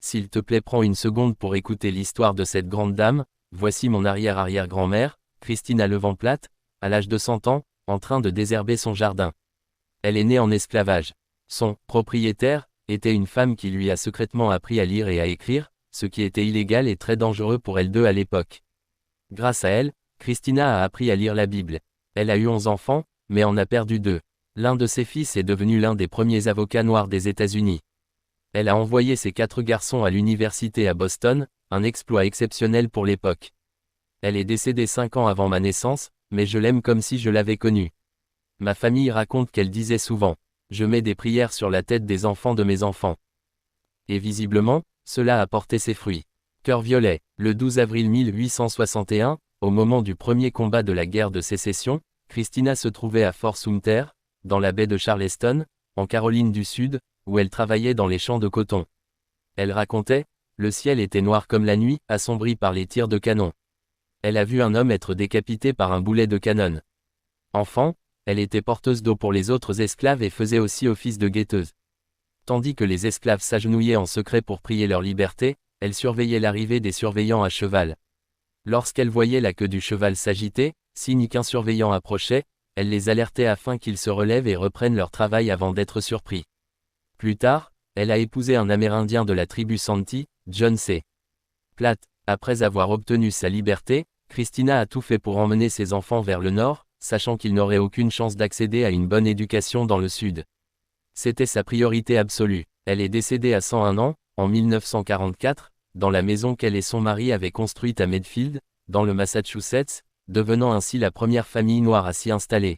S'il te plaît, prends une seconde pour écouter l'histoire de cette grande dame. Voici mon arrière-arrière-grand-mère, Christina Levant-Platte, à l'âge de 100 ans, en train de désherber son jardin. Elle est née en esclavage. Son propriétaire était une femme qui lui a secrètement appris à lire et à écrire, ce qui était illégal et très dangereux pour elle deux à l'époque. Grâce à elle, Christina a appris à lire la Bible. Elle a eu 11 enfants, mais en a perdu 2. L'un de ses fils est devenu l'un des premiers avocats noirs des États-Unis. Elle a envoyé ses 4 garçons à l'université à Boston, un exploit exceptionnel pour l'époque. Elle est décédée 5 ans avant ma naissance, mais je l'aime comme si je l'avais connue. Ma famille raconte qu'elle disait souvent « Je mets des prières sur la tête des enfants de mes enfants ». Et visiblement, cela a porté ses fruits. Cœur violet, le 12 avril 1861, au moment du premier combat de la guerre de sécession, Christina se trouvait à Fort Sumter, dans la baie de Charleston, en Caroline du Sud, où elle travaillait dans les champs de coton. Elle racontait « Le ciel était noir comme la nuit, assombri par les tirs de canon. Elle a vu un homme être décapité par un boulet de canon. Enfant, elle était porteuse d'eau pour les autres esclaves et faisait aussi office de guetteuse. Tandis que les esclaves s'agenouillaient en secret pour prier leur liberté, elle surveillait l'arrivée des surveillants à cheval. Lorsqu'elle voyait la queue du cheval s'agiter, signe qu'un surveillant approchait, elle les alertait afin qu'ils se relèvent et reprennent leur travail avant d'être surpris. Plus tard, elle a épousé un Amérindien de la tribu Santee, John C. Platt. Après avoir obtenu sa liberté, Christina a tout fait pour emmener ses enfants vers le nord, sachant qu'ils n'auraient aucune chance d'accéder à une bonne éducation dans le sud. C'était sa priorité absolue. Elle est décédée à 101 ans, en 1944, dans la maison qu'elle et son mari avaient construite à Medfield, dans le Massachusetts, devenant ainsi la première famille noire à s'y installer.